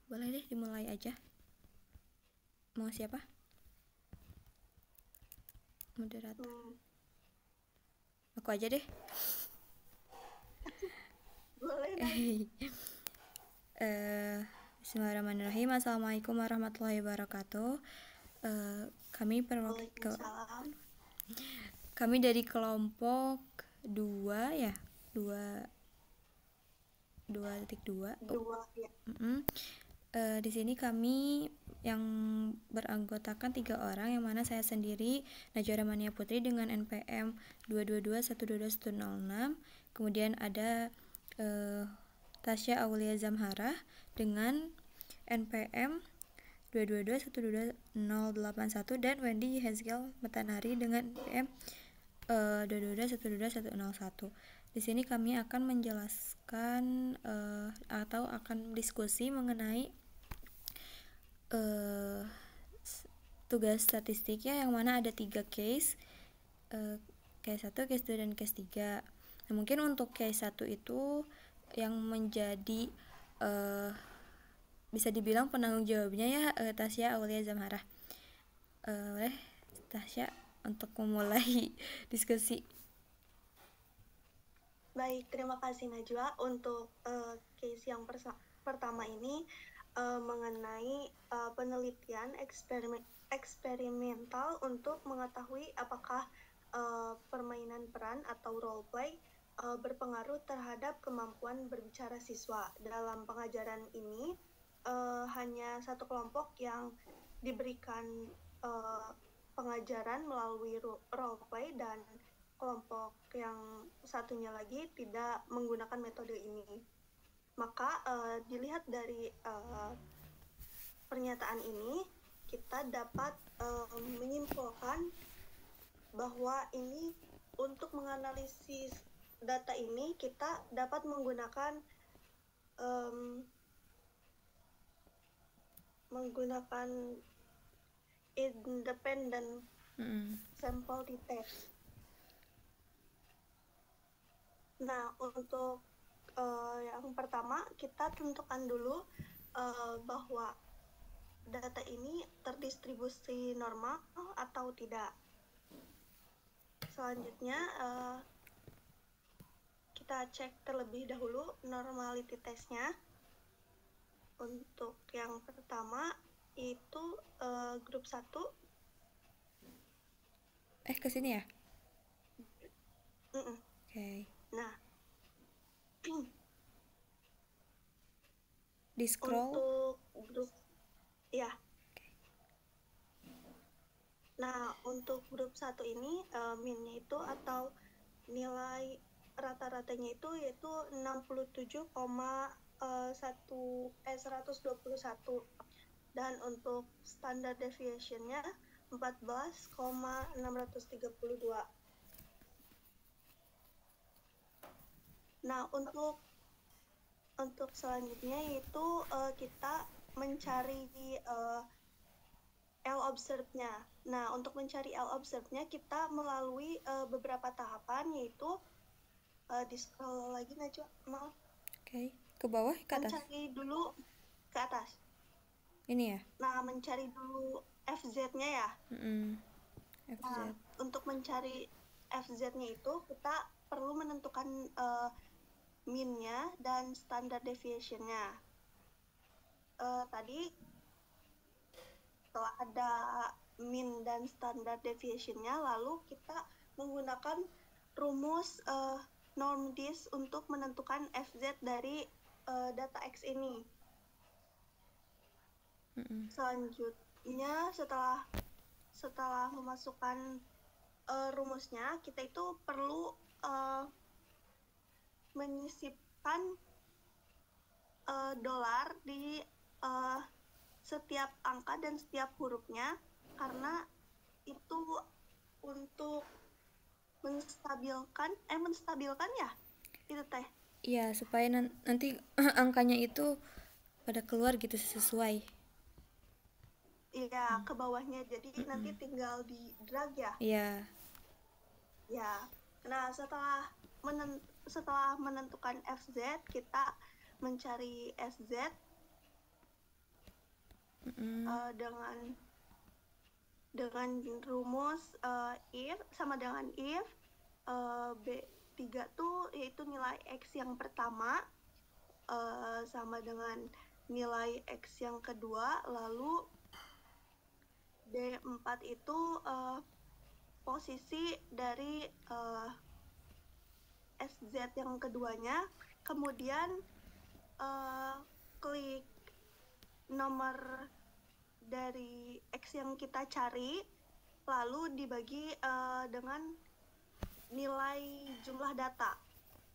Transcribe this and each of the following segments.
Boleh deh dimulai aja. Mau siapa? Moderator. Aku aja deh. Boleh dong. Bismillahirrahmanirrahim. Assalamualaikum warahmatullahi wabarakatuh. Waalaikumsalam. Kami dari kelompok 2 ya, 2.2. Dua ya. Di sini kami yang beranggotakan 3 orang, yang mana saya sendiri Najwa Ramania Putri dengan NPM 222122106. Kemudian ada Tasya Aulia Zamhara dengan NPM 222122081 dan Wendy Hezkel Metanari dengan NPM 222122101. Di sini kami akan menjelaskan atau akan diskusi mengenai tugas statistiknya, yang mana ada 3 case, case 1, case 2, dan case 3. Nah, mungkin untuk case 1 itu yang menjadi bisa dibilang penanggung jawabnya ya Tasya Aulia Zamhara. Boleh Tasya untuk memulai diskusi. Baik, terima kasih Najwa untuk case yang pertama ini mengenai penelitian eksperimental untuk mengetahui apakah permainan peran atau role play berpengaruh terhadap kemampuan berbicara siswa. Dalam pengajaran ini hanya satu kelompok yang diberikan pengajaran melalui role play dan kelompok yang satunya lagi tidak menggunakan metode ini. Maka dilihat dari pernyataan ini, kita dapat menyimpulkan bahwa ini untuk menganalisis data ini kita dapat menggunakan independent sample retest. Nah, untuk yang pertama kita tentukan dulu bahwa data ini terdistribusi normal atau tidak. Selanjutnya kita cek terlebih dahulu normality testnya. Untuk yang pertama itu grup 1. Kesini ya? Okay. Nah, di scroll untuk grup ya. Nah, untuk grup 1 ini minnya itu atau nilai rata-ratanya itu yaitu 121, dan untuk standard deviation-nya 14,632. Nah, untuk selanjutnya yaitu kita mencari L observed-nya. Nah, untuk mencari L observed-nya kita melalui beberapa tahapan, yaitu di scroll lagi Najwa, maaf. Oke, ke bawah, ke atas? Mencari dulu ke atas. Ini ya? Nah, mencari dulu FZ-nya ya. FZ. Nah, untuk mencari FZ-nya itu kita perlu menentukan min-nya dan standard deviation-nya. Tadi setelah ada min dan standard deviation-nya, lalu kita menggunakan rumus norm dis untuk menentukan FZ dari data X ini. Selanjutnya setelah memasukkan rumusnya, kita itu perlu menyisipkan dolar di setiap angka dan setiap hurufnya, karena itu untuk menstabilkan ya, itu teh. Iya, supaya nanti angkanya itu pada keluar gitu sesuai. Iya, ke bawahnya, jadi nanti tinggal di drag ya. Iya. Ya. Nah, setelah menentukan FZ, kita mencari SZ. dengan rumus if sama dengan if B3 tuh yaitu nilai X yang pertama sama dengan nilai X yang kedua, lalu D4 itu posisi dari SZ yang keduanya, kemudian klik nomor dari X yang kita cari, lalu dibagi dengan nilai jumlah data.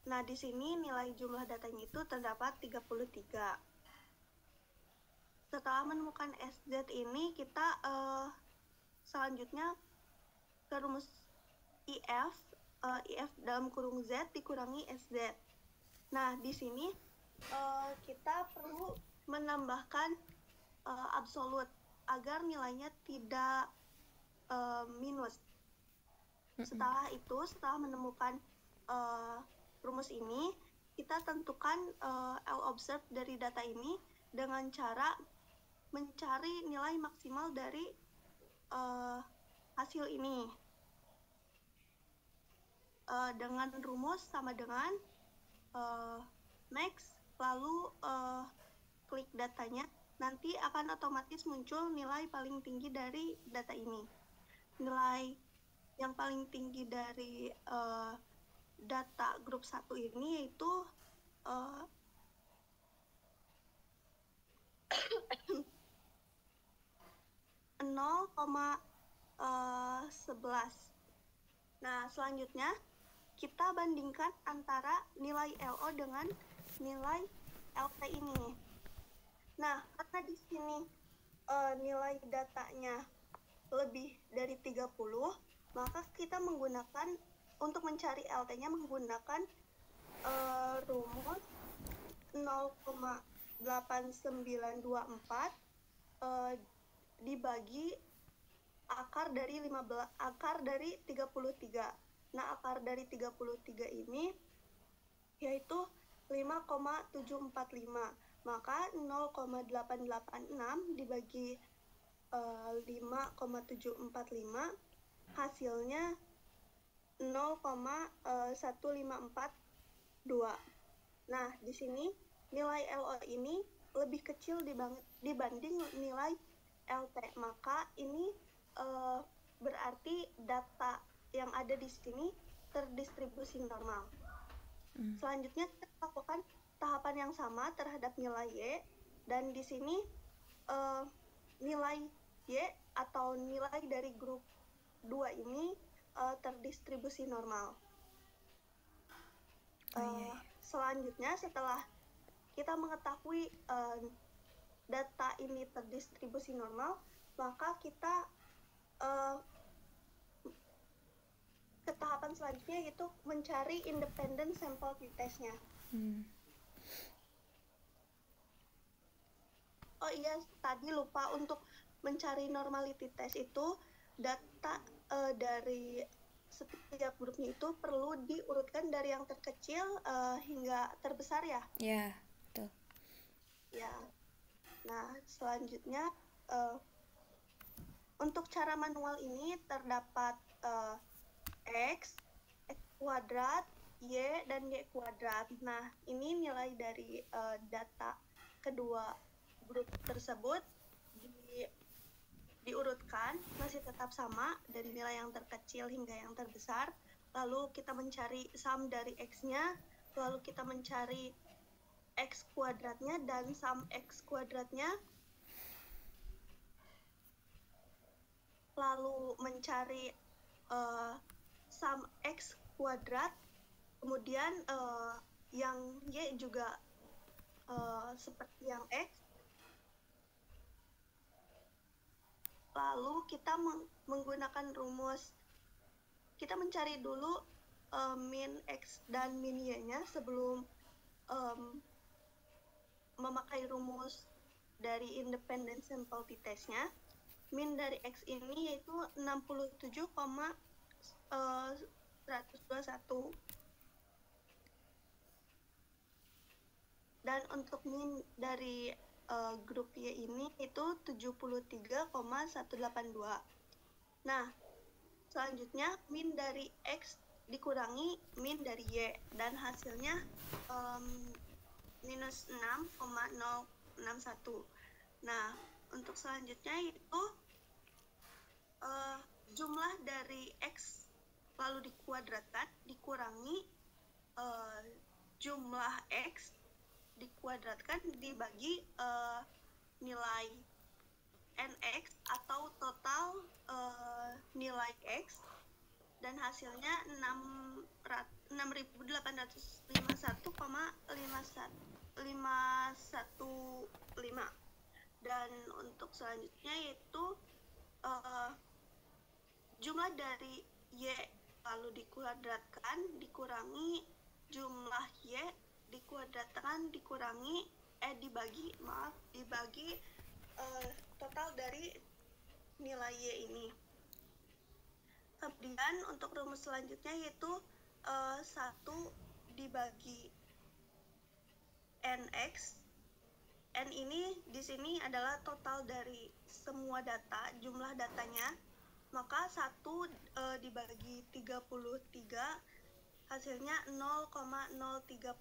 Nah, di sini nilai jumlah datanya itu terdapat 33. Setelah menemukan SZ ini, kita selanjutnya ke rumus IF dalam kurung Z dikurangi SZ. Nah, di sini kita perlu menambahkan absolut agar nilainya tidak minus. Setelah itu, setelah menemukan rumus ini, kita tentukan L observed dari data ini dengan cara mencari nilai maksimal dari hasil ini dengan rumus sama dengan max, lalu klik datanya, nanti akan otomatis muncul nilai paling tinggi dari data ini. Nilai yang paling tinggi dari data grup 1 ini yaitu 0,11. Nah, selanjutnya kita bandingkan antara nilai LO dengan nilai LT ini. Nah, karena di sini nilai datanya lebih dari 30, maka kita menggunakan untuk mencari LT-nya menggunakan rumus 0,8924 dibagi akar dari 33. Nah, akar dari 33 ini yaitu 5,745. Maka 0,886 dibagi 5,745 hasilnya 0,1542. Nah, di sini nilai LO ini lebih kecil dibanding nilai LT. Maka ini berarti data yang ada di sini terdistribusi normal. Selanjutnya kita lakukan tahapan yang sama terhadap nilai Y, dan di sini nilai Y atau nilai dari grup 2 ini terdistribusi normal. Selanjutnya setelah kita mengetahui data ini terdistribusi normal, maka kita ke tahapan selanjutnya yaitu mencari independent sample t-test-nya. Oh iya, tadi lupa untuk mencari normality test itu data dari setiap grupnya itu perlu diurutkan dari yang terkecil hingga terbesar ya? Ya, betul. Ya. Nah, selanjutnya untuk cara manual ini terdapat X kuadrat, Y, dan Y kuadrat. Nah, ini nilai dari data kedua grup tersebut diurutkan, masih tetap sama dari nilai yang terkecil hingga yang terbesar. Lalu kita mencari sum dari X-nya, lalu kita mencari X kuadratnya dan sum X kuadratnya, lalu mencari sum X kuadrat, kemudian yang Y juga seperti yang X. Lalu kita menggunakan rumus, kita mencari dulu min X dan min Y-nya sebelum memakai rumus dari independent sample t-test-nya. Min dari X ini yaitu 67,121. Dan untuk min dari grup Y ini itu 73,182. Nah, selanjutnya min dari X dikurangi min dari Y, dan hasilnya minus 6,061. Nah, untuk selanjutnya itu jumlah dari X lalu dikuadratkan dikurangi jumlah X dikuadratkan dibagi nilai NX atau total nilai X, dan hasilnya 6.851,515. Dan untuk selanjutnya yaitu jumlah dari Y lalu dikuadratkan dikurangi jumlah Y dikuadratkan dibagi total dari nilai Y ini. Kemudian untuk rumus selanjutnya yaitu 1 dibagi NX. N ini di sini adalah total dari semua data, jumlah datanya. Maka 1 dibagi 33 hasilnya 0,030.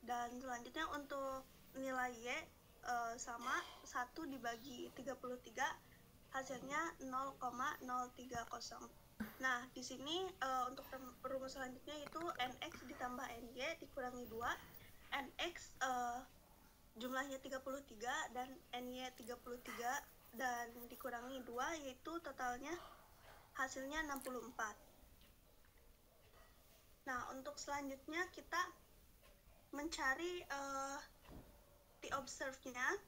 Dan selanjutnya untuk nilai Y sama 1 dibagi 33 hasilnya 0,030. Nah, di sini untuk rumus selanjutnya itu NX ditambah NY dikurangi 2. NX jumlahnya 33 dan NY 33 dan dikurangi 2, yaitu totalnya hasilnya 64. Nah, untuk selanjutnya kita mencari t-observe-nya.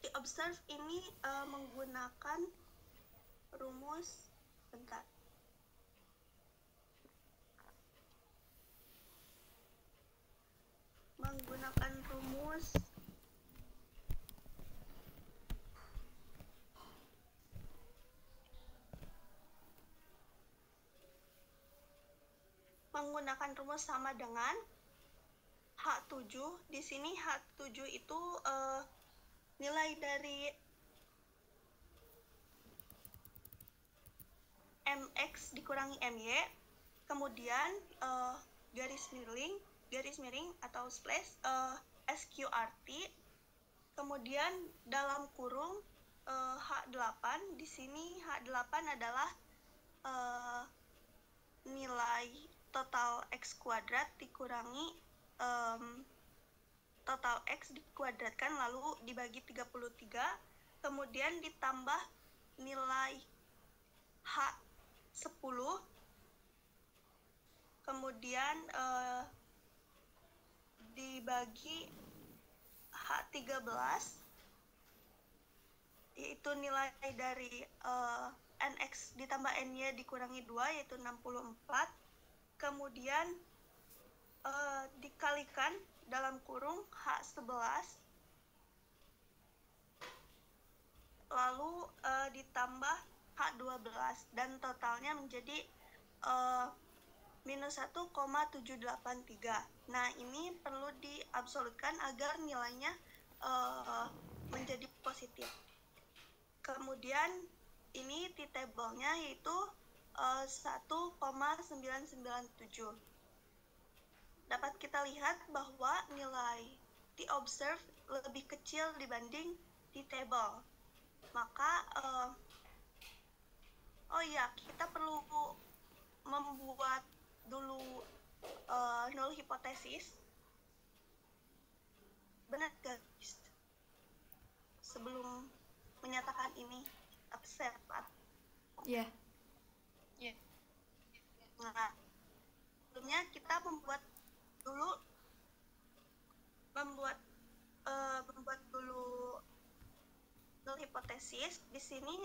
T-observe ini menggunakan rumus menggunakan rumus sama dengan H7. Di sini H7 itu nilai dari MX dikurangi MY, kemudian garis miring atau slash SQRT, kemudian dalam kurung H8. Di sini H8 adalah nilai total X kuadrat dikurangi total X dikuadratkan lalu dibagi 33, kemudian ditambah nilai H10, kemudian dibagi H13, yaitu nilai dari NX ditambah NY dikurangi 2, yaitu 64, kemudian dikalikan dalam kurung H11, lalu ditambah H12, dan totalnya menjadi minus 1,783. Nah, ini perlu diabsolutkan agar nilainya menjadi positif. Kemudian ini t-table-nya yaitu 1,997. Dapat kita lihat bahwa nilai t-observe lebih kecil dibanding t-table. Maka kita perlu membuat dulu null hipotesis. Benar guys? Sebelum menyatakan ini observe. Iya. Yeah. Nah, sebelumnya kita membuat dulu null hipotesis. Di sini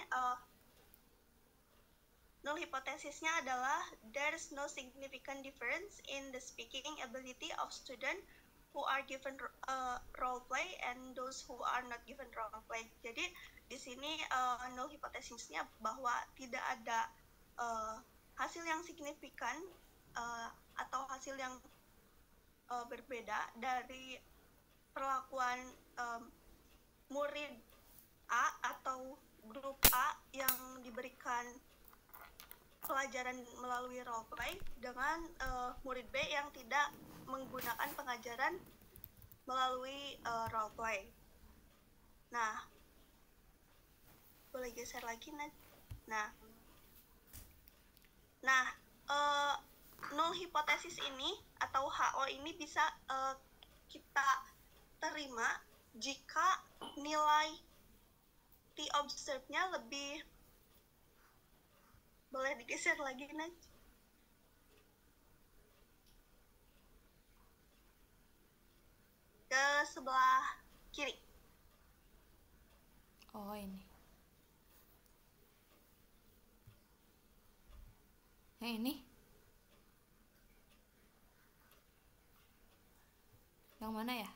null hipotesisnya adalah there's no significant difference in the speaking ability of student who are given role play and those who are not given role play. Jadi di sini null hipotesisnya bahwa tidak ada hasil yang signifikan atau hasil yang berbeda dari perlakuan murid A atau grup A yang diberikan pelajaran melalui role play dengan murid B yang tidak menggunakan pengajaran melalui role play. Nah, boleh geser lagi, Nah, null hipotesis ini atau HO ini bisa kita terima jika nilai T observed-nya lebih, boleh digeser lagi, ke sebelah kiri. Oh, ini. Yang ini? Yang mana ya?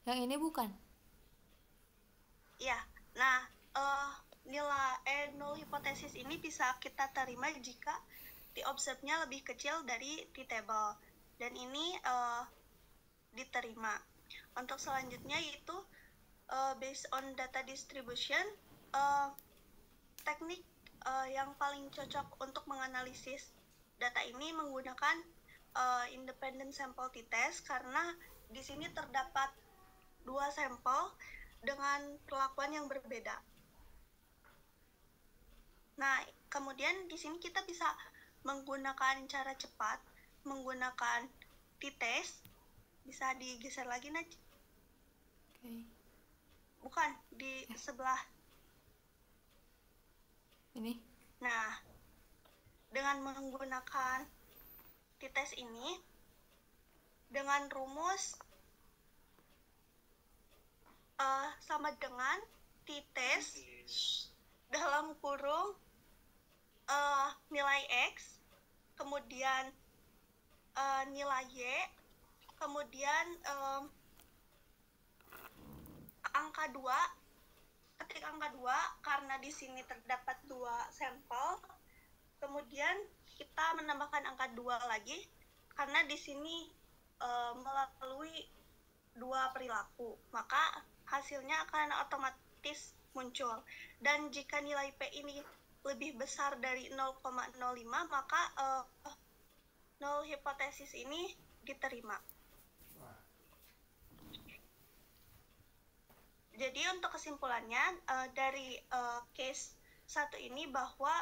Yang ini bukan? Iya. Nah, nilai null hipotesis ini bisa kita terima jika T observed-nya lebih kecil dari T table. Dan ini diterima. Untuk selanjutnya yaitu based on data distribution, teknik yang paling cocok untuk menganalisis data ini menggunakan independent sample t-test karena di sini terdapat 2 sampel dengan perlakuan yang berbeda. Nah, kemudian di sini kita bisa menggunakan cara cepat, menggunakan t-test. Bisa digeser lagi, Naj? Okay. Bukan, di sebelah ini. Nah, dengan menggunakan t-test ini dengan rumus sama dengan t-test dalam kurung nilai X, kemudian nilai Y, kemudian angka 2, ketik angka 2 karena di sini terdapat 2 sampel, kemudian kita menambahkan angka 2 lagi karena di sini melalui 2 perilaku, maka hasilnya akan otomatis muncul. Dan jika nilai P ini lebih besar dari 0,05, maka null hipotesis ini diterima. Jadi untuk kesimpulannya dari case 1 ini bahwa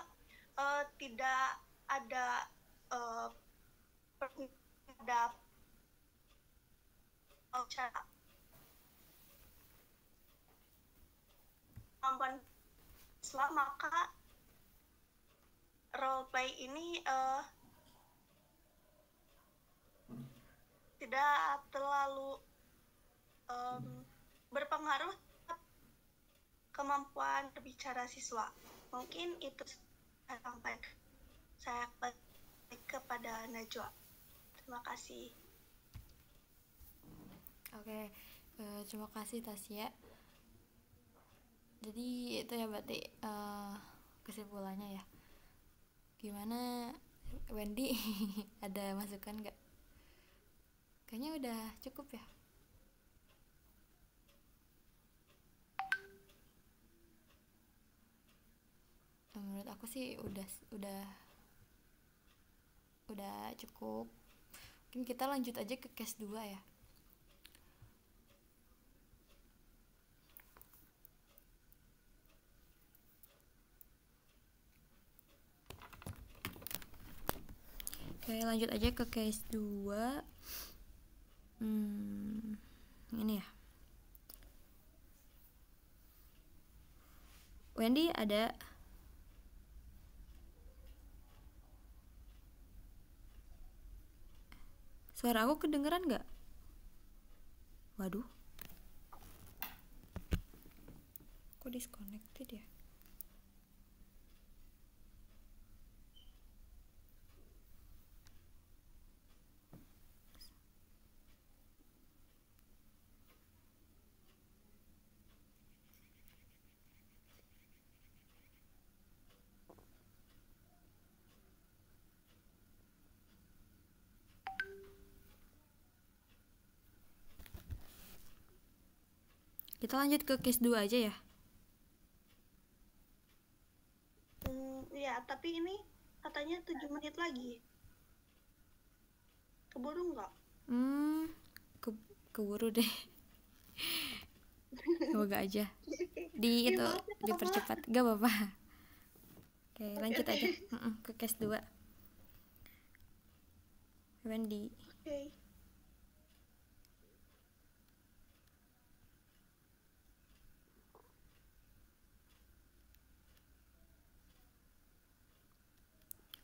tidak ada kemampuan siswa, maka role play ini tidak terlalu berpengaruh kemampuan berbicara siswa. Mungkin itu saya balik kepada Najwa. Terima kasih. Oke, terima kasih Tasya. Jadi itu ya berarti kesimpulannya ya. Gimana Wendy? Ada masukan nggak? Kayaknya udah cukup ya. Menurut aku sih udah cukup. Mungkin kita lanjut aja ke case 2 ya. Oke, lanjut aja ke case 2. Ini ya. Wendy ada. Suara aku kedengeran nggak? Waduh. Kok disconnected ya? Kita lanjut ke case 2 aja ya. Ya, tapi ini katanya 7 menit lagi. Keburu nggak? Keburu deh. Semoga aja di itu dipercepat. Gak apa-apa. Oke, lanjut aja ke case 2. Wendy. Oke.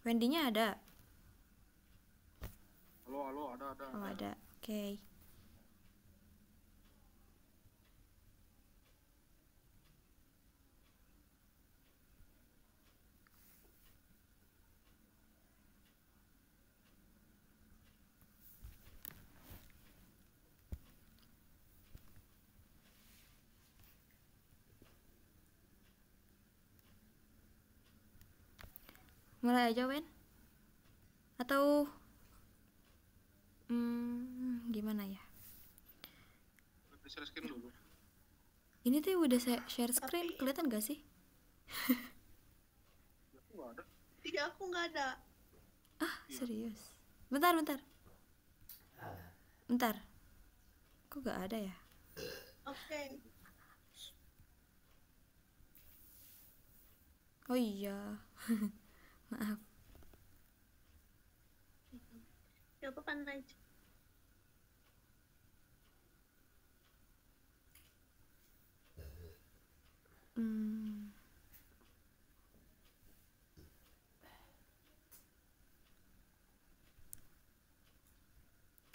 Wendy-nya ada? Halo, ada. Oh, ada. Oke. Mulai aja, Wen? Atau gimana ya? Share screen dulu. Ini tuh udah saya share screen, kelihatan gak sih? Aku nggak ada. Iya, aku nggak ada. Serius? Bentar. Kok gak ada ya? Oke. Oh iya. Maaf. Ya apa aja.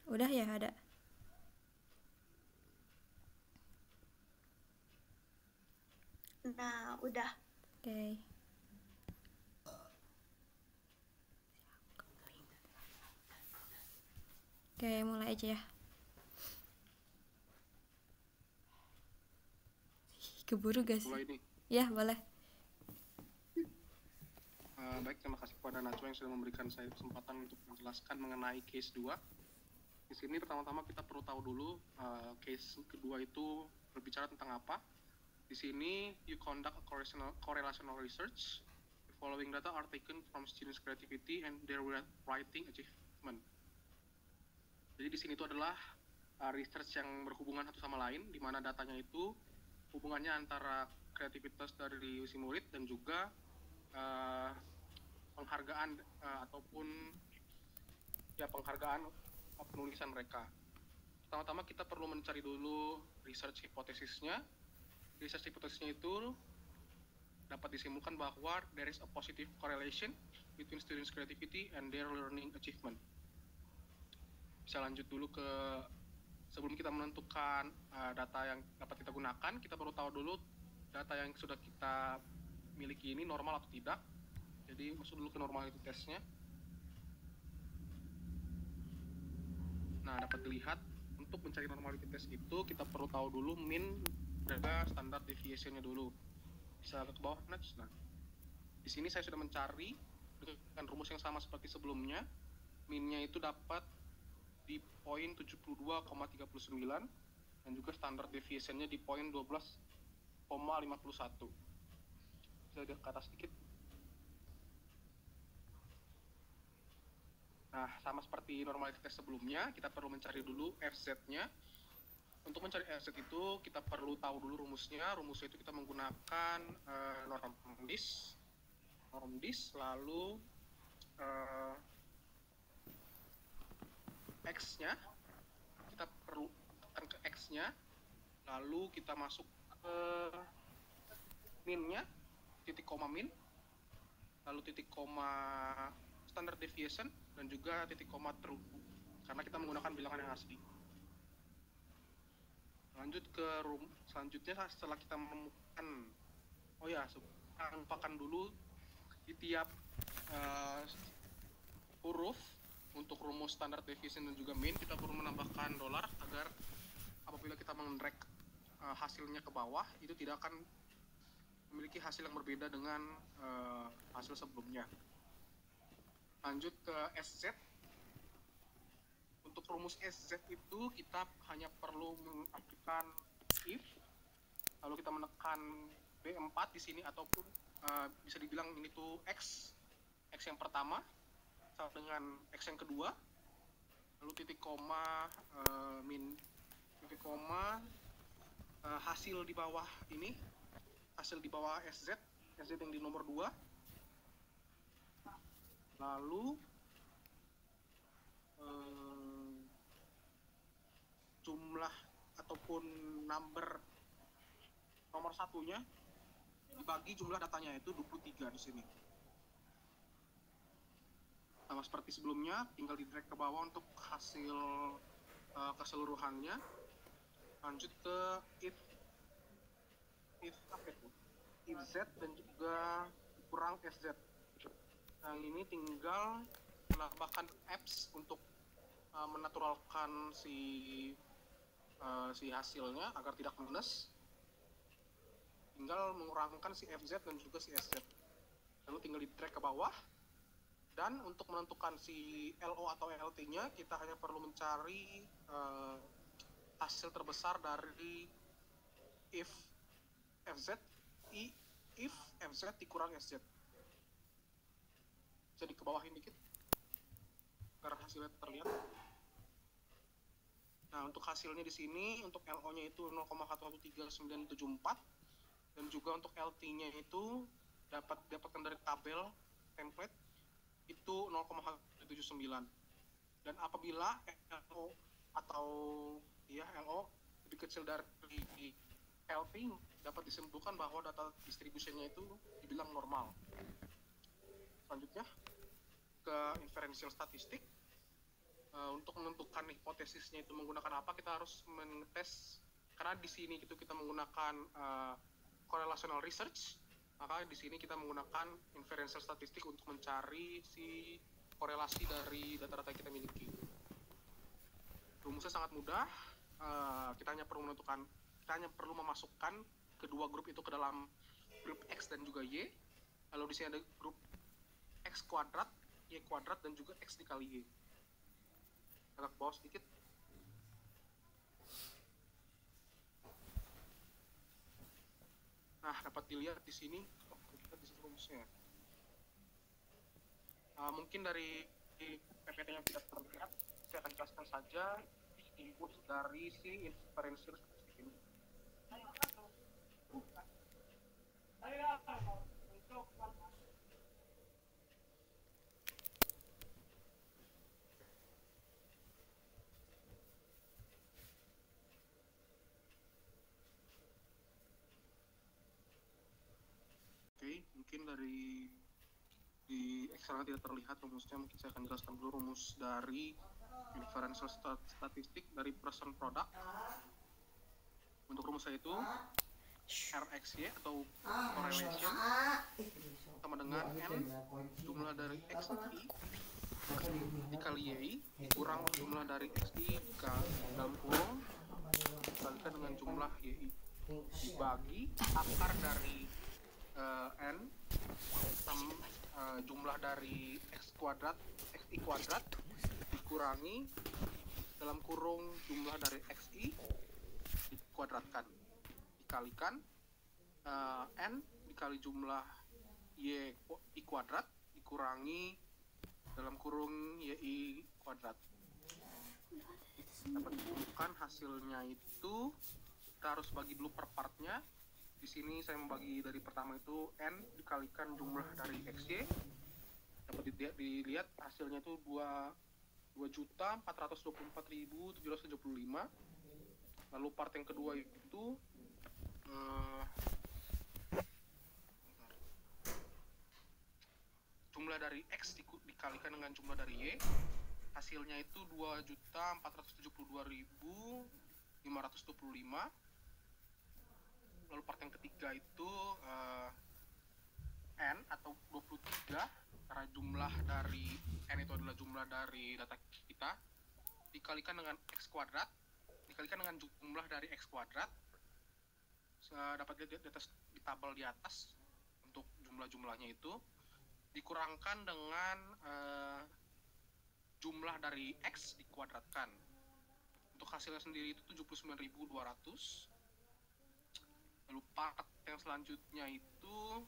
Udah ya, ada. Nah, udah. Oke. Oke, mulai aja ya. Keburu gak sih? Mulai nih. Ya, boleh. Baik, terima kasih kepada Najwa yang sudah memberikan saya kesempatan untuk menjelaskan mengenai case 2. Di sini pertama-tama kita perlu tahu dulu case kedua itu berbicara tentang apa. Di sini you conduct a correlational research. The following data are taken from students' creativity and their writing achievement. Jadi di sini itu adalah research yang berhubungan satu sama lain, di mana datanya itu hubungannya antara kreativitas dari si murid dan juga penghargaan ataupun ya penghargaan penulisan mereka. Pertama-tama kita perlu mencari dulu research hipotesisnya. Research hipotesisnya itu dapat disimpulkan bahwa there is a positive correlation between students' creativity and their learning achievement. Bisa lanjut dulu ke sebelum kita menentukan data yang dapat kita gunakan, kita perlu tahu dulu data yang sudah kita miliki ini normal atau tidak. Jadi masuk dulu ke normality testnya. Nah, dapat dilihat untuk mencari normality test itu kita perlu tahu dulu mean dan standard deviation-nya dulu. Bisa ke bawah next. Nah, di sini saya sudah mencari dengan rumus yang sama seperti sebelumnya. Mean-nya itu dapat di poin 72,39 dan juga standard deviation-nya di poin 12,51. Bisa lihat ke atas sedikit. Nah, sama seperti normality test sebelumnya, kita perlu mencari dulu FZ-nya. Untuk mencari FZ itu, kita perlu tahu dulu rumusnya. Rumusnya itu kita menggunakan norm dis, lalu X-nya. Kita perlu tekan ke X-nya, lalu kita masuk ke min-nya, titik koma min, lalu titik koma standard deviation, dan juga titik koma true, karena kita menggunakan bilangan yang asli. Lanjut ke selanjutnya setelah kita menemukan, kita lupakan dulu di tiap huruf untuk rumus standard deviation dan juga mean, kita perlu menambahkan dolar agar apabila kita mengedrag hasilnya ke bawah, itu tidak akan memiliki hasil yang berbeda dengan hasil sebelumnya. Lanjut ke SZ. Untuk rumus SZ itu kita hanya perlu mengaplikasikan if Lalu kita menekan B4 di sini, ataupun bisa dibilang ini tuh X yang pertama sama dengan X yang kedua, lalu titik koma hasil di bawah ini, hasil di bawah SZ yang di nomor 2, lalu jumlah ataupun nomor satunya dibagi jumlah datanya, itu 23 di sini. Sama seperti sebelumnya, tinggal di drag ke bawah untuk hasil keseluruhannya. Lanjut ke if Z dan juga kurang SZ. Nah, ini tinggal menambahkan apps untuk menaturalkan si hasilnya agar tidak minus. Tinggal mengurangkan si FZ dan juga si SZ. Lalu tinggal di drag ke bawah. Dan untuk menentukan si LO atau LT-nya, kita hanya perlu mencari hasil terbesar dari if FZ dikurang SZ. Jadi ke bawahin dikit agar hasilnya terlihat. Nah, untuk hasilnya di sini, untuk LO-nya itu 0,11394, dan juga untuk LT-nya itu dapatkan dari tabel template itu 0,179. Dan apabila LO lebih kecil dari LT, dapat disimpulkan bahwa data distributionnya itu dibilang normal. Selanjutnya ke inferential statistik. Untuk menentukan hipotesisnya itu menggunakan apa, kita harus mengetes, karena di sini itu kita menggunakan correlational research, maka di sini kita menggunakan inferential statistik untuk mencari si korelasi dari data-data yang kita miliki. Rumusnya sangat mudah. Kita hanya perlu memasukkan kedua grup itu ke dalam grup X dan juga Y. Lalu di sini ada grup X kuadrat, Y kuadrat, dan juga X dikali Y. Agak bawah sedikit. Nah, dapat dilihat di sini. Kita di sini rumusnya. Mungkin dari PPT yang tidak terlihat, saya akan jelaskan saja input dari si inferential statistik ini. Oke, mungkin di Excel tidak terlihat rumusnya, mungkin saya akan jelaskan dulu rumus dari inferential statistik dari person product. Untuk rumusnya itu RXY atau correlation sama dengan N jumlah dari XI dikali Y kurang jumlah dari XI dalam kurung dikalikan dengan jumlah YI dibagi akar dari N jumlah dari XI kuadrat dikurangi dalam kurung jumlah dari XI dikuadratkan dikalikan N dikali jumlah Y kuadrat dikurangi dalam kurung YI kuadrat. Dapat ditemukan hasilnya itu, kita harus bagi dulu per partnya. Di sini saya membagi dari pertama itu N dikalikan jumlah dari XY. Dapat dilihat hasilnya itu 2.424.775. Lalu part yang kedua itu jumlah dari X dikalikan dengan jumlah dari Y. Hasilnya itu 2.472.525. Lalu part yang ketiga itu N atau 23, karena jumlah dari N itu adalah jumlah dari data kita, dikalikan dengan X kuadrat, dikalikan dengan jumlah dari X kuadrat. Dapat lihat di tabel di atas untuk jumlah-jumlahnya itu, dikurangkan dengan jumlah dari X dikuadratkan. Untuk hasilnya sendiri itu 79.200. Lalu part yang selanjutnya itu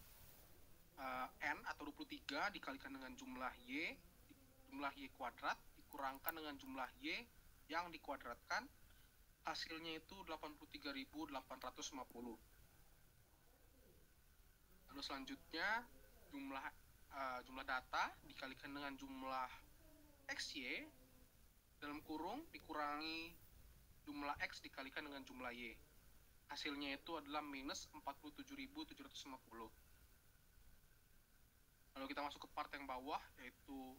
N atau 23 dikalikan dengan jumlah Y kuadrat dikurangkan dengan jumlah Y yang dikuadratkan, hasilnya itu 83.850. Lalu selanjutnya jumlah data dikalikan dengan jumlah XY dalam kurung dikurangi jumlah X dikalikan dengan jumlah Y. Hasilnya itu adalah minus 47.750. Lalu kita masuk ke part yang bawah, yaitu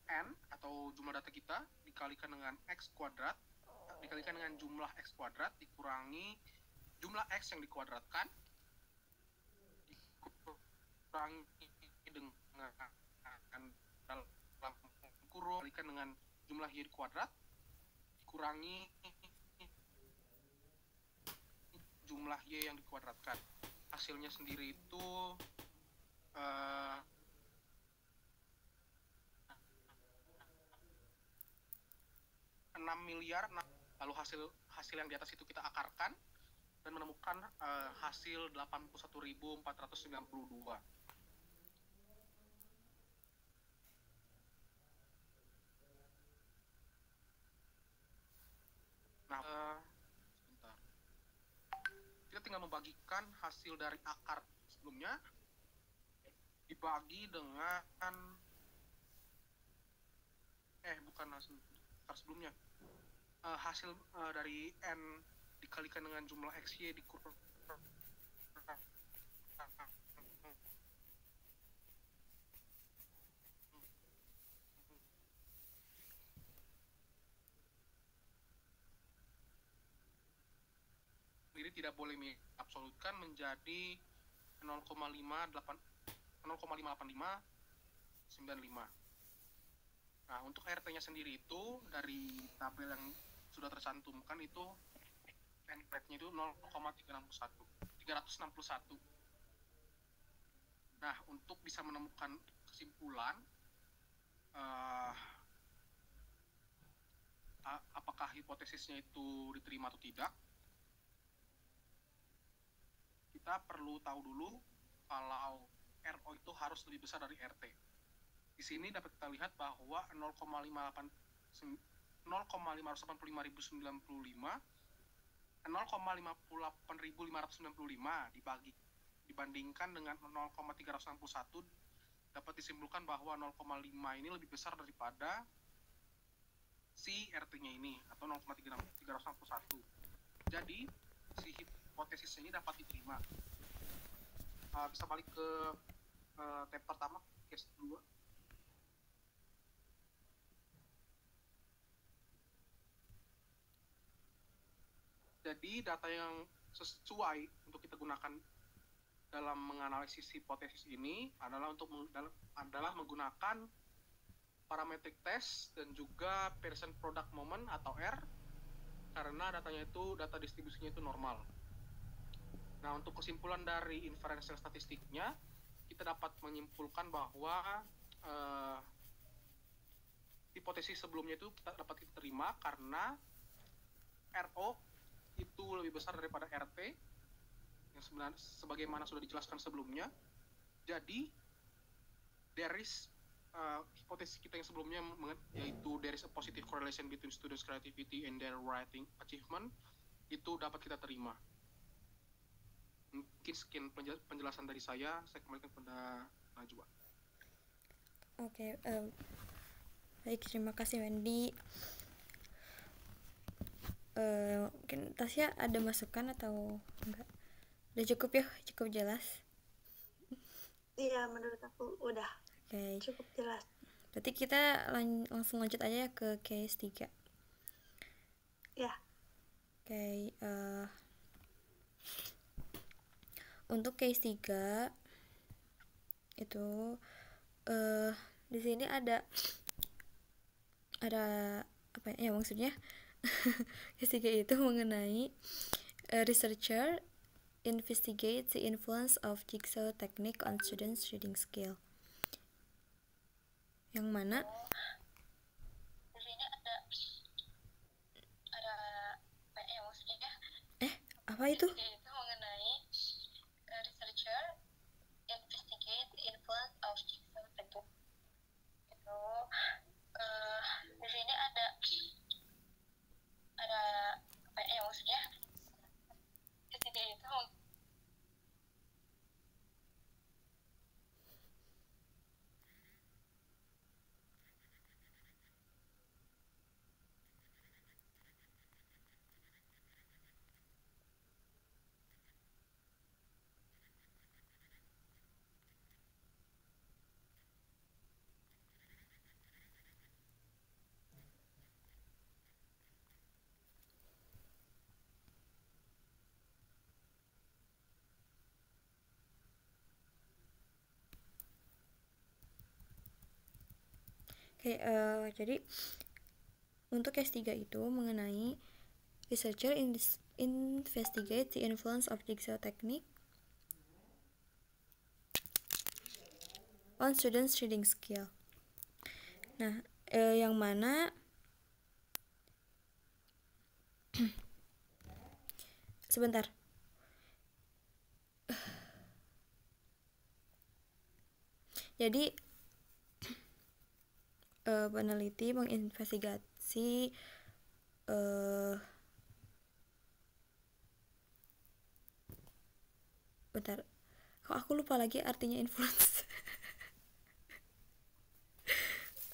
N atau jumlah data kita dikalikan dengan X kuadrat dikalikan dengan jumlah X kuadrat dikurangi jumlah X yang dikuadratkan dikurangi dengan dalam kurung dikalikan dengan jumlah Y kuadrat dikurangi jumlah Y yang dikuadratkan. Hasilnya sendiri itu 6 miliar. Lalu hasil yang di atas itu kita akarkan dan menemukan hasil 81.492. Nah, sebentar. Kita tinggal membagikan hasil dari akar sebelumnya dibagi dengan bukan hasil akar sebelumnya. Hasil dari N dikalikan dengan jumlah XY dikurang ini tidak boleh absolutkan menjadi 0,58595. Nah, untuk RT-nya sendiri itu dari tabel yang sudah tercantumkan itu N-rate-nya itu 0,361. Nah, untuk bisa menemukan kesimpulan apakah hipotesisnya itu diterima atau tidak, kita perlu tahu dulu kalau RO itu harus lebih besar dari RT. Di sini dapat kita lihat bahwa 0,585.095 dibandingkan dengan 0,361 dapat disimpulkan bahwa 0,5 ini lebih besar daripada si RT-nya ini atau 0,361. Jadi si hipotesis ini dapat diterima. Bisa balik ke tab pertama, case 2. Jadi data yang sesuai untuk kita gunakan dalam menganalisis hipotesis ini adalah menggunakan parametric test dan juga percent product moment atau R, karena datanya itu data distribusinya itu normal. Nah, untuk kesimpulan dari inferential statistiknya, kita dapat menyimpulkan bahwa hipotesis sebelumnya itu dapat diterima karena RO itu lebih besar daripada RT yang sebenarnya sebagaimana sudah dijelaskan sebelumnya. Jadi hipotesis kita yang sebelumnya yaitu there is a positive correlation between students' creativity and their writing achievement itu dapat kita terima. Mungkin sekian penjelasan dari saya kembalikan kepada Najwa. Oke, baik, terima kasih Wendy. Mungkin Tasya ada masukan atau enggak? Udah cukup ya, cukup jelas. Iya, menurut aku udah cukup jelas. Berarti kita langsung lanjut aja ya ke case 3. Ya. Untuk case 3 itu di sini ada apa ya maksudnya? Case 3 itu mengenai researcher investigate the influence of jigsaw technique on students' reading skill. Yang mana di sini ada apa ya maksudnya? Apa itu? Itu mengenai Oke, jadi untuk case 3 itu mengenai researcher investigate the influence of jigsaw technique on students reading skill. Nah, yang mana sebentar. Jadi peneliti menginvestigasi bentar. Kok aku lupa lagi artinya influence.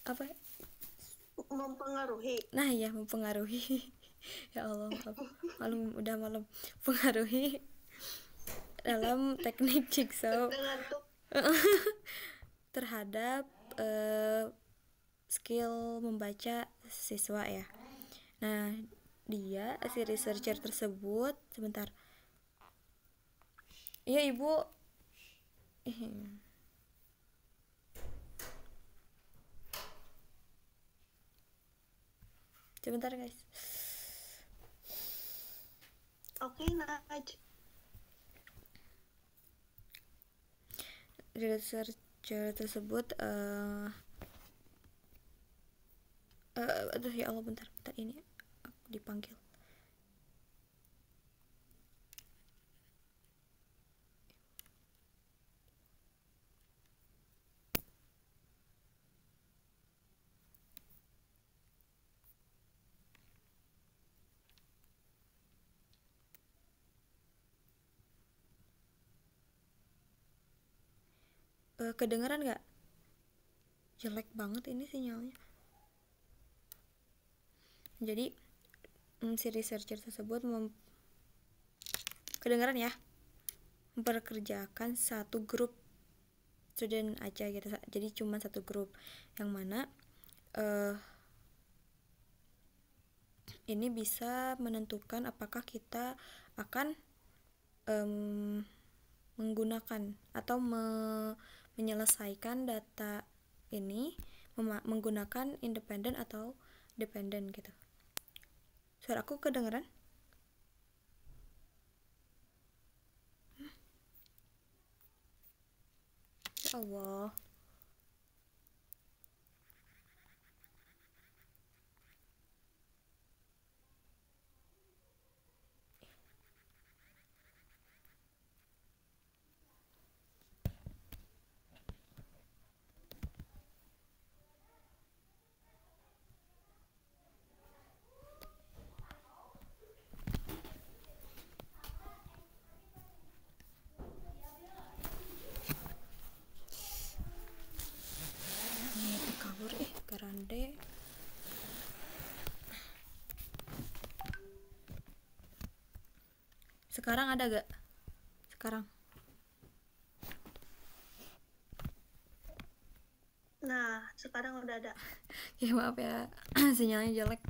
Apa? Mempengaruhi. Nah, ya, mempengaruhi. Ya Allah, malam udah malam. Pengaruhi dalam teknik jigsaw terhadap skill membaca siswa ya. Nah, si researcher tersebut sebentar. Iya, Ibu. Sebentar, guys. Oke, Naj. Researcher tersebut aduh ya Allah, bentar ini aku dipanggil. Kedengeran nggak? Jelek banget ini sinyalnya. Jadi si researcher tersebut kedengeran ya, memperkerjakan satu grup student aja gitu. Jadi cuma satu grup, yang mana ini bisa menentukan apakah kita akan menggunakan atau menyelesaikan data ini menggunakan independen atau dependen gitu. Suara aku kedengeran? Ya Allah. Garande. Sekarang ada gak? Sekarang. Nah, sekarang udah ada. Ya maaf ya, sinyalnya jelek.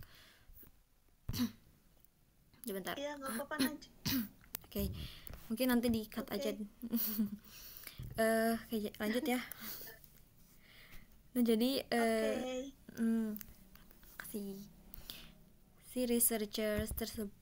Sebentar. Iya, nggak apa-apa, Naj. Oke, mungkin nanti di-cut aja. Lanjut ya. Nah, jadi si researchers tersebut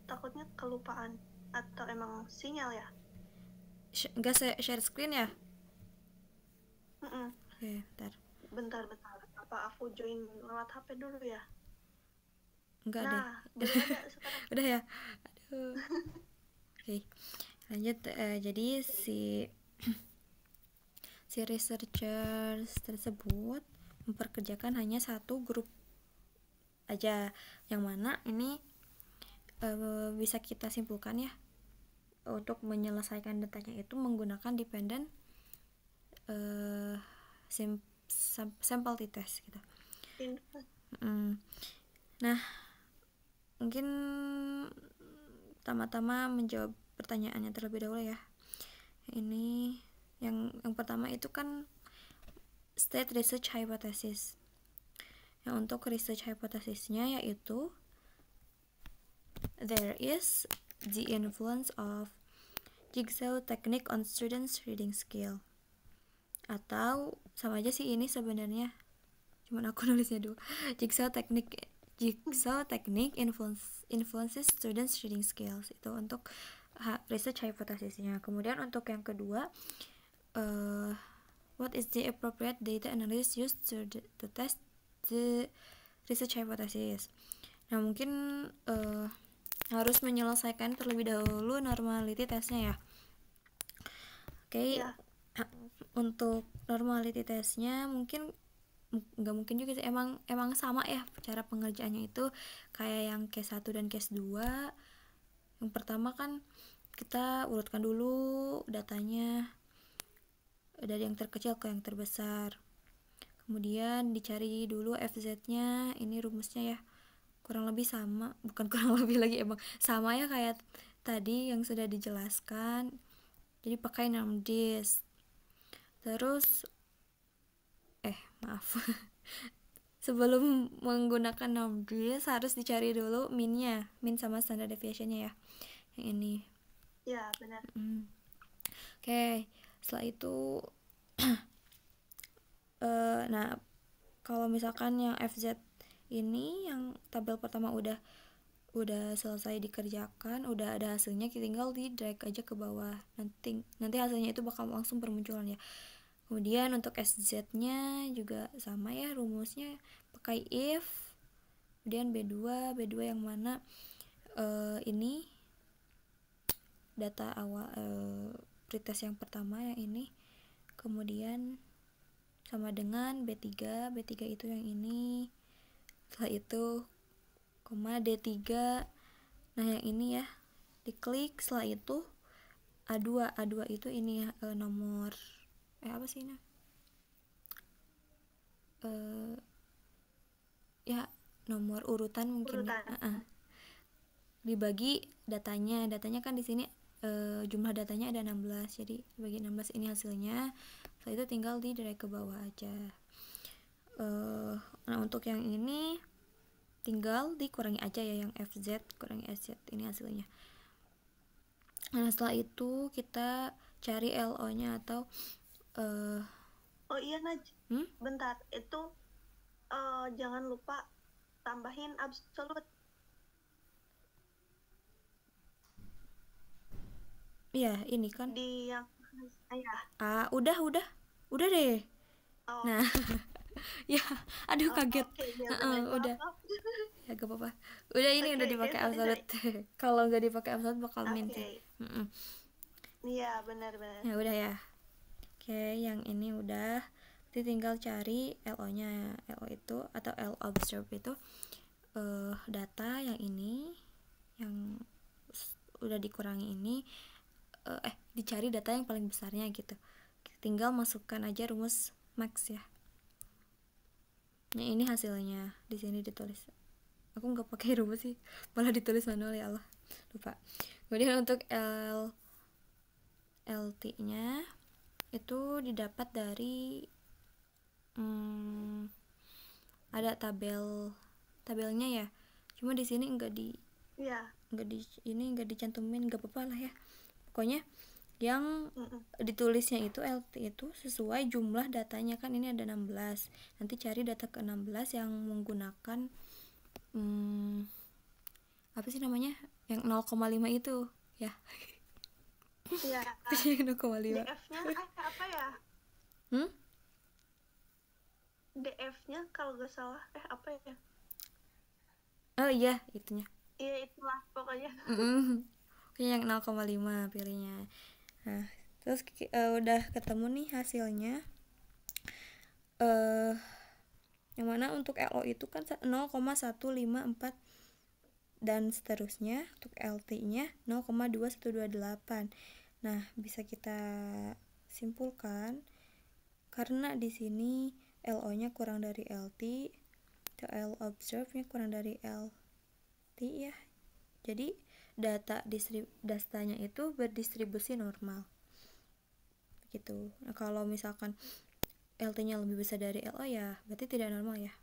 takutnya kelupaan atau emang sinyal ya? Enggak share screen ya? Oke, bentar. Apa aku join lewat HP dulu ya? Enggak deh. Udah ada sekarang. Udah ya? Aduh. Oke, lanjut. Jadi si researchers tersebut memperkerjakan hanya satu grup aja, yang mana ini bisa kita simpulkan ya, untuk menyelesaikan datanya itu menggunakan dependent sample t-test gitu. Nah, mungkin pertama-tama menjawab pertanyaannya terlebih dahulu ya. Ini yang pertama itu kan state research hypothesis. Yang untuk research hypothesisnya yaitu there is the influence of jigsaw technique on students reading skill, atau sama aja sih ini sebenarnya, cuman aku nulisnya dulu. Jigsaw technique influences students reading skills, itu untuk research hypothesisnya. Kemudian untuk yang kedua, what is the appropriate data analysis used to test the research hypothesis. Nah, mungkin harus menyelesaikan terlebih dahulu normality testnya ya. Oke. Untuk normality testnya mungkin nggak mungkin juga sih, emang sama ya cara pengerjaannya itu kayak yang case 1 dan case 2. Yang pertama kan kita urutkan dulu datanya dari yang terkecil ke yang terbesar, kemudian dicari dulu FZ-nya. Ini rumusnya ya kurang lebih sama, bukan kurang lebih lagi, emang sama ya kayak tadi yang sudah dijelaskan. Jadi pakai NumDis. Terus maaf sebelum menggunakan NumDis harus dicari dulu min sama standard deviation-nya ya, yang ini ya benar. Oke, setelah itu nah kalau misalkan yang FZ ini yang tabel pertama udah selesai dikerjakan, udah ada hasilnya, tinggal di drag aja ke bawah, nanti hasilnya itu bakal langsung bermunculan ya. Kemudian untuk SZ-nya juga sama ya rumusnya, pakai if, kemudian B2 yang mana ini data awal pretest yang pertama yang ini, kemudian sama dengan B3 itu yang ini, setelah itu koma D3. Nah yang ini ya diklik, setelah itu A2 itu ini ya, nomor apa sih ini ya nomor urutan mungkin ya. Dibagi datanya kan di sini jumlah datanya ada 16, jadi dibagi 16, ini hasilnya. Setelah itu tinggal di drag ke bawah aja. Nah untuk yang ini tinggal dikurangi aja ya, yang FZ kurangi SZ, ini hasilnya. Nah setelah itu kita cari LO nya atau oh iya Naj, bentar, itu jangan lupa tambahin absolute. Iya ini kan di yang udah deh. Nah ya aduh kaget. Udah ya gak apa-apa, udah ini udah dipakai absolute. Kalau nggak dipakai absolute bakal min sih. Iya benar ya udah ya. Oke, yang ini udah, tinggal cari LO nya. LO itu atau L observe itu data yang ini yang udah dikurangi ini, dicari data yang paling besarnya gitu, tinggal masukkan aja rumus max ya. Nah ini hasilnya di sini ditulis, aku nggak pakai rumus sih, malah ditulis manual, ya Allah lupa. Kemudian untuk LT nya itu didapat dari ada tabelnya ya, cuma di sini nggak dicantumin, nggak apa-apa lah ya. Pokoknya yang ditulisnya itu LT itu sesuai jumlah datanya kan, ini ada 16, nanti cari data ke 16 yang menggunakan apa sih namanya, yang 0,5 itu ya. Iya. 0,5. DF-nya apa ya? DF-nya kalau nggak salah apa ya? Oh iya itunya. Iya itulah pokoknya. Yang 0,5 pilihnya. Nah terus udah ketemu nih hasilnya. Yang mana untuk LO itu kan 0,154 dan seterusnya. Untuk LT nya 0,2128. Nah bisa kita simpulkan karena di sini LO nya kurang dari LT, L observe nya kurang dari LT ya, jadi datanya itu berdistribusi normal gitu. Nah kalau misalkan LT nya lebih besar dari LO ya berarti tidak normal ya.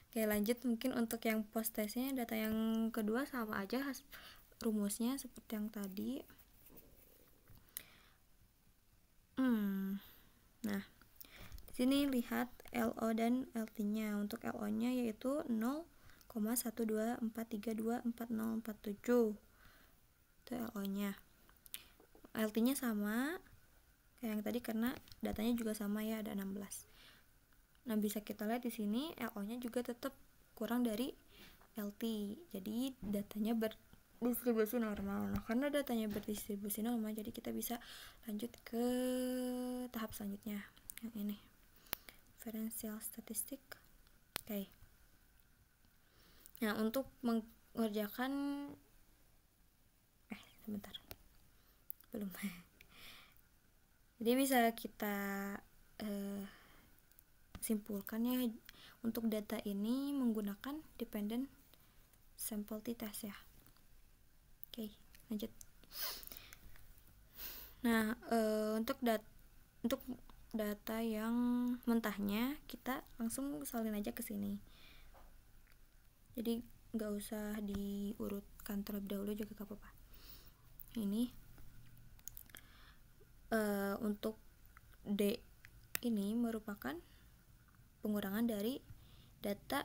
Oke, lanjut. Mungkin untuk yang post testnya, data yang kedua sama aja rumusnya seperti yang tadi. Nah, di sini lihat LO dan LT-nya. Untuk LO-nya yaitu 0,124324047. Itu LO-nya. LT-nya sama kayak yang tadi karena datanya juga sama ya, ada 16. Nah, bisa kita lihat di sini LO-nya juga tetap kurang dari LT. Jadi datanya berdistribusi normal. Nah, karena datanya berdistribusi normal, jadi kita bisa lanjut ke tahap selanjutnya. Yang ini. Differential statistic. Oke. Nah, untuk mengerjakan sebentar. Belum. Jadi bisa kita simpulkan ya, untuk data ini menggunakan dependent sample t-test ya. Oke, lanjut. Nah, untuk data yang mentahnya kita langsung salin aja ke sini. Jadi nggak usah diurutkan terlebih dahulu juga gak apa-apa. Ini untuk D ini merupakan pengurangan dari data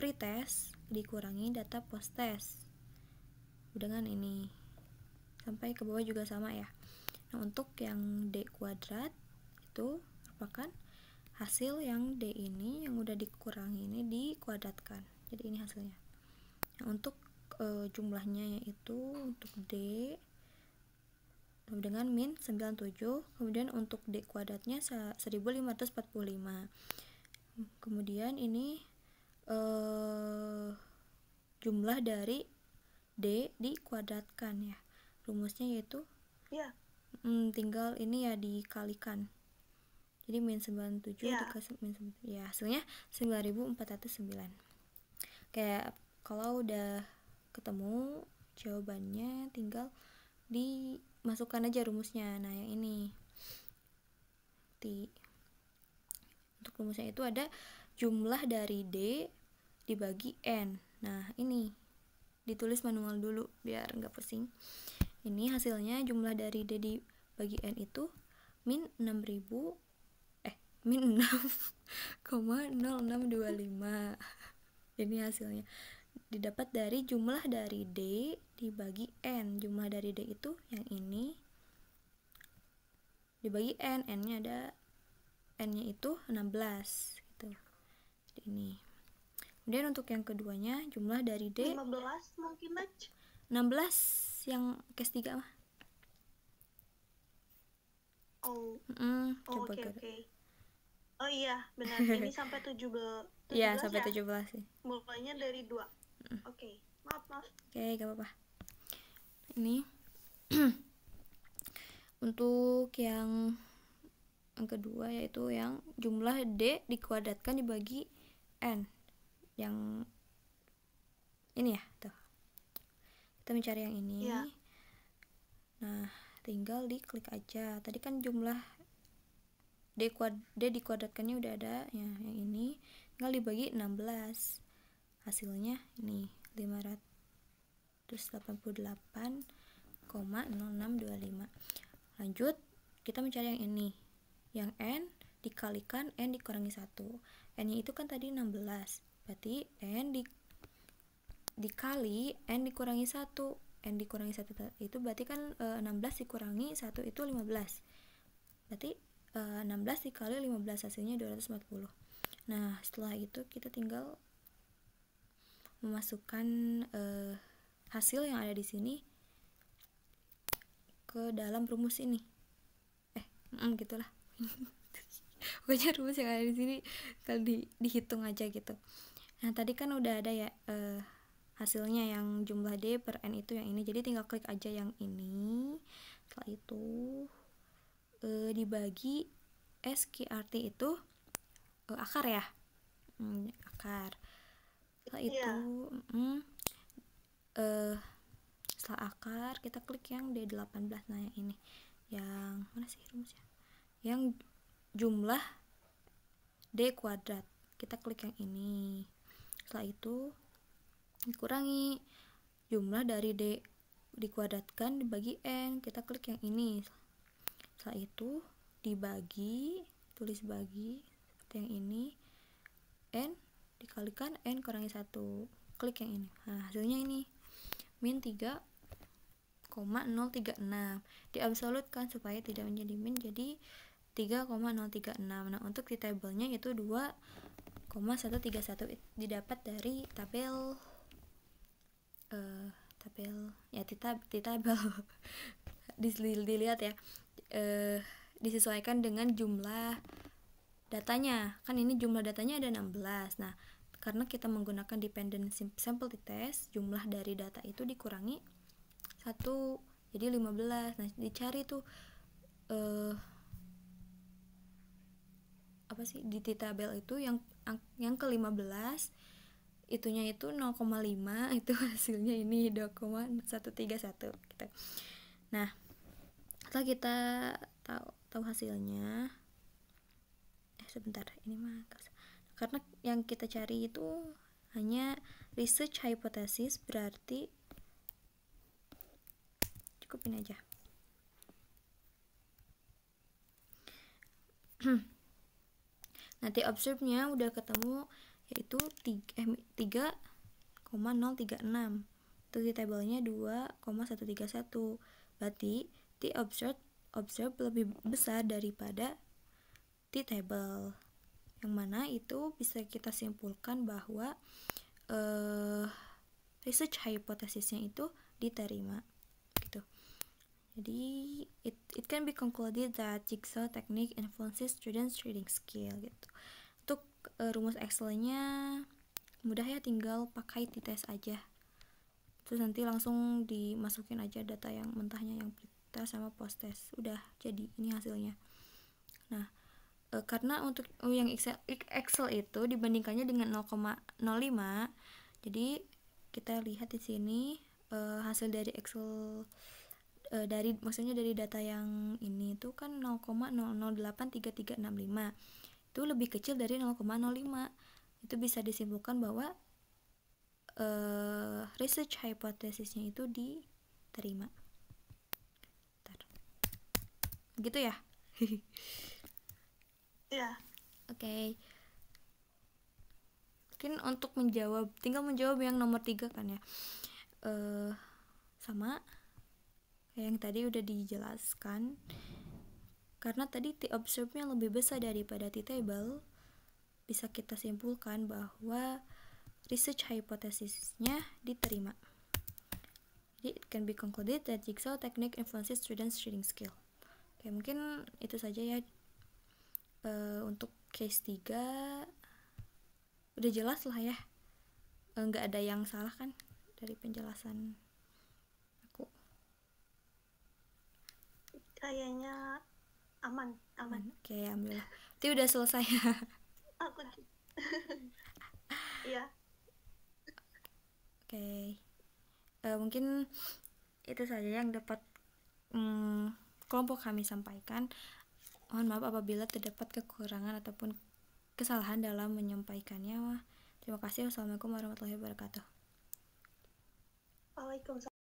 pretest dikurangi data post-test dengan ini sampai ke bawah juga sama ya. Nah, untuk yang D kuadrat itu merupakan hasil yang D ini yang udah dikurangi ini dikuadratkan, jadi ini hasilnya. Nah, untuk jumlahnya yaitu untuk D dengan min 97, kemudian untuk D kuadratnya 1545. Kemudian ini jumlah dari D dikuadratkan ya. Rumusnya yaitu tinggal ini ya dikalikan. Jadi min 97 dikasih min 97. Ya, hasilnya 9409. Kayak kalau udah ketemu jawabannya tinggal dimasukkan aja rumusnya. Nah, yang ini. Untuk rumusnya itu ada jumlah dari D dibagi N. Nah, ini ditulis manual dulu biar nggak pusing. Ini hasilnya jumlah dari D dibagi N itu min 6,0625. Ini hasilnya didapat dari jumlah dari D dibagi N. Jumlah dari D itu yang ini dibagi N. N-nya ada, N-nya itu 16 gitu. Jadi ini. Kemudian untuk yang keduanya jumlah dari D 15 mungkin batch 16 yang case 3 mah. Coba oke. Oh iya, benar. Ini sampai 17. Iya, sampai 17 sih. Mulainya dari 2. Oke. Maaf. Oke, gak apa-apa. Ini untuk yang kedua yaitu yang jumlah D dikuadratkan dibagi N. Yang ini ya, tuh. Kita mencari yang ini. Ya. Nah, tinggal diklik aja. Tadi kan jumlah D dikuadratkannya udah ada ya, yang ini tinggal dibagi 16. Hasilnya ini 588,0625. Lanjut, kita mencari yang ini. Yang N dikalikan N dikurangi 1. N-nya itu kan tadi 16. Berarti N dikali N dikurangi 1. N dikurangi 1 itu berarti kan 16 dikurangi 1 itu 15. Berarti 16 dikali 15 hasilnya 240. Nah, setelah itu kita tinggal memasukkan hasil yang ada di sini ke dalam rumus ini. Gitulah. Pokoknya rumus yang ada di sini kalau dihitung aja gitu. Nah, tadi kan udah ada ya hasilnya yang jumlah D per N itu yang ini. Jadi tinggal klik aja yang ini. Setelah itu dibagi SQRT itu akar ya. Akar. Setelah itu setelah akar kita klik yang D18. Nah, yang ini. Yang mana sih rumusnya? Yang jumlah D kuadrat. kita klik yang ini. Setelah itu dikurangi jumlah dari D dikuadratkan dibagi N, kita klik yang ini. Setelah itu dibagi, tulis bagi seperti yang ini, N dikalikan N kurangi 1, klik yang ini. Nah hasilnya ini min 3,036, diabsolutkan supaya tidak menjadi min, jadi 3,036. Nah untuk di tabelnya itu 2,131 didapat dari tabel di tabel dilihat ya, disesuaikan dengan jumlah datanya. Kan ini jumlah datanya ada 16. Nah karena kita menggunakan dependent sample test, jumlah dari data itu dikurangi 1, jadi 15. Nah dicari tuh di tabel itu yang ke-15 itunya itu 0,5, itu hasilnya ini 2,131 gitu. Nah setelah kita tahu hasilnya, sebentar, ini mah karena yang kita cari itu hanya research hypothesis, berarti cukup ini aja. Nanti observe-nya udah ketemu, yaitu 3,036. Itu di tabelnya 2,131. Berarti T observe lebih besar daripada T table. Yang mana itu bisa kita simpulkan bahwa research hypothesisnya itu diterima gitu. Jadi it can be concluded that jigsaw technique influences students' reading skill gitu. Untuk rumus Excel-nya mudah ya, tinggal pakai t-test aja. Terus nanti langsung dimasukin aja data yang mentahnya, yang pretest sama post-test. Udah jadi ini hasilnya. Nah, karena untuk yang Excel itu dibandingkannya dengan 0,05, jadi kita lihat di sini hasil dari Excel maksudnya dari data yang ini itu kan 0,0083365, itu lebih kecil dari 0,05. Itu bisa disimpulkan bahwa research hypothesisnya itu diterima. Begitu ya? Iya. Oke. Mungkin untuk tinggal menjawab yang nomor 3 kan ya. Sama kayak yang tadi udah dijelaskan. Karena tadi T-observe-nya lebih besar daripada T-table, bisa kita simpulkan bahwa research hypothesisnya diterima. Jadi it can be concluded that jigsaw technique influences students' reading skill. Oke, mungkin itu saja ya. Untuk case 3 udah jelas lah ya, nggak ada yang salah kan dari penjelasan aku. Kayaknya aman. Oke, alhamdulillah. Itu udah selesai. Aku iya. Oke. Mungkin itu saja yang dapat kelompok kami sampaikan. Mohon maaf apabila terdapat kekurangan ataupun kesalahan dalam menyampaikannya. Terima kasih. Wassalamualaikum warahmatullahi wabarakatuh. Waalaikumsalam.